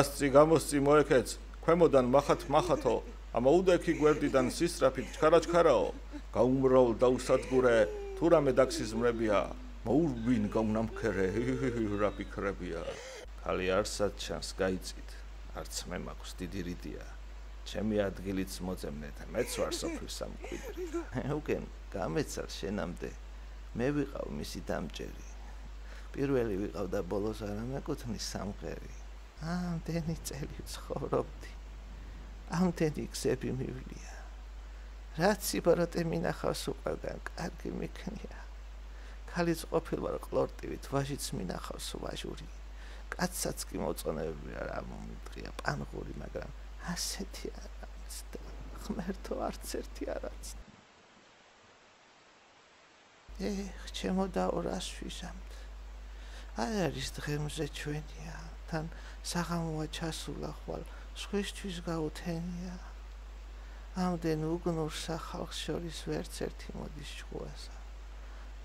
გასწი გამოსწი მოეკეც ქვემოდან მახათო ამა უდექი გვერდიდან სისრაფით ჩქარა-ჩქარაო გაუმრავლ დაუსადგურე თუ რამე დაქსიზმრებია მოურბინ გაუნამქერე რა ფიქრებია ხალი არსად ჩანს გაიწით არც მე მაქვს დიდი რიდია ჩემი ადგილიც მოძებნეთ მეც ვარ სოფლის სამკვიდრი უკენ გამეცარ შენამდე მე ვიყავ მისი დამჭერი პირველი ვიყავ და ბოლოს არ მეკუთვნის სამღერი ამდენი წელი ცხოვრობდი ამდენი გზები მივლია რაც სიბაროტე მინახავს უყვარგან კარგი მიქნია ქალიც ყოფილ ვარ ყლორტივით ვაჟიც მინახავს ვაჟური კაცსაც კი მოწონებები რა მომიდღია პანღური მაგრამ ასეთი არა მცდა ღმერთო არც ერთი არაც ჩემო და 200 ვიზამთ აი არის დღემზე ჩვენია თან საღამოა ჩასულა ხვალ სხვისთვის გაუთენია ამდენ უგნურ სახალხს შორის ვერც ერთი მოდის შუასა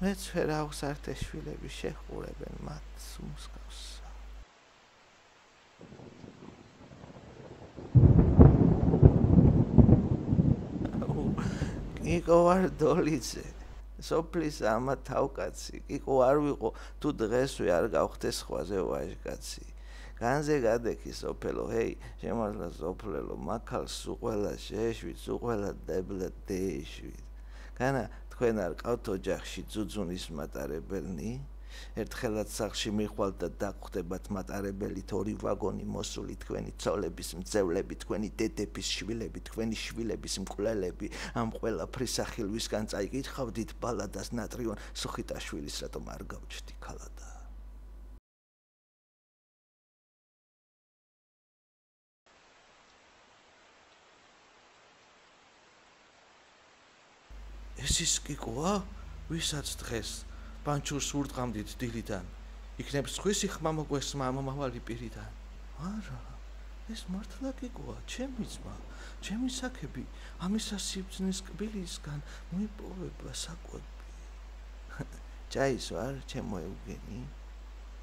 მეც ვერ ავხსართ შვილები შეხურებენ მათ მსგავსა კიკო არ დოლიძე სოფლის ამა თავკაცი კიკო არ ვიყო თუ დღესვე არ გავხდეს ხვაზე ვაჟკაცი განზე გადექი სოფელო ჰეი შემართლა სოფლელო მაქალს უყველა შეეშვით უყველა დებლა დეეშვით განა თქვენ არ ყავთ ოჯახში ძუძუნის მატარებელნი ერთხელაც სახლში მიხვალთ და დაგხვდებათ მატარებელი თორი ვაგონი მოსული თქვენი ცოლების მძევლები თქვენი დედების შვილები თქვენი შვილების მკვლელები ამ ყველაფრის სახილვისგან წაიკითხავდით ბალადას ნატრიონ სუხიტაშვილის რატომ არ გავჩდი ქალადა ეს ის კიკოა ვისაც დღეს პანჩურს ურტყამდით დილიდან იქნებს სხვისი ხმა მოგვესმა ამომავალი პირიდან არა ეს მართლა კიკოა ჩემი ძმა ჩემი საქები ამისა სიბძნის კბილისგან მოიპოვება საკვები ჩაის ვარ ჩემო ევგენი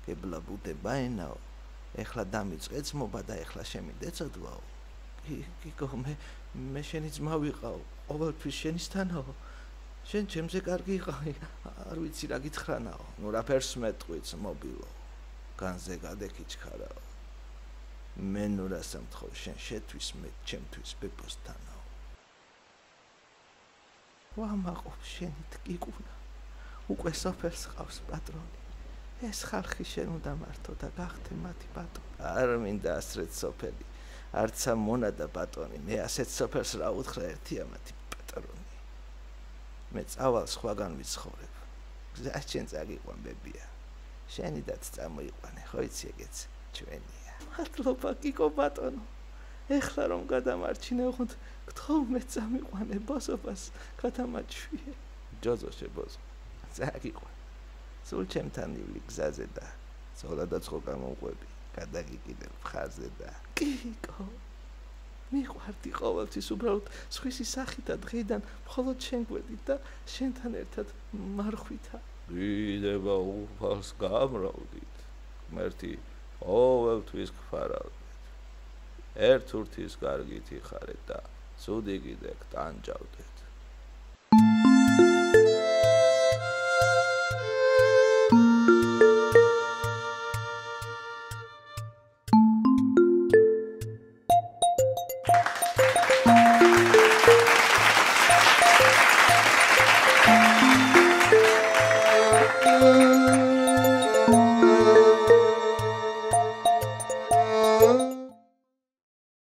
კებლა ბუდება ენაო ეხლა დამიწყეც მობა და ეხლა შემიდეცოდვაო კიკო მე შენი ძმა ვიყავ ყოველთვის შენისთანაო შენ ჩემზე კარგი იყავი არ ვიცი რა გითხრანაო ნუ რა ფერს მეტყვიც მობილო განზე გადექი ჩქარაო მე ნუ რა სამთხოვ შენ შეთვის მე ჩემთვის ბებოსთანაო ვამაყობ შენი ტკიკუნა უკვე სოფელს ყავს პატრონი ეს ხალხი შენ უნდა მართო და გახდე მათი ბატონი არ მინდა ასრეთ სოფელი არცა მონა და ბატონი მე ასეთ სოფელს რა უთხრა ერთია მათი პატრონი მე წავალ სხვაგან ვიცხოვრებ გზა შენ წაგიყვან ბებია შენიდაც წამოიყვანე ხო იცი ეგეც ჩვენია მადლობა კიკო ბატონო ეხლა რომ გადამარჩინე ოღონდ გთხოვ მე წამიყვანე ბოზობას გადამაჩვიე ჯოზო შებოზო წაგიყვან სულ ჩემთან ივლი გზაზე და ზოლა და ცხო გამოვყვები გადაგიკიდებ მხარზე და კიკო მიყვარდი ყოველთვის უბრალოდ სხვისი სახით და დღეიდან მხოლოდ შენ გვერდით და შენთან ერთად მარხვითა დიდება უფალს გამრავლდით ღმერთი ყოველთვის გფარავდით ერთ ურთის კარგით იხარეთ და ცუდი კიდე გტანჯავდეთ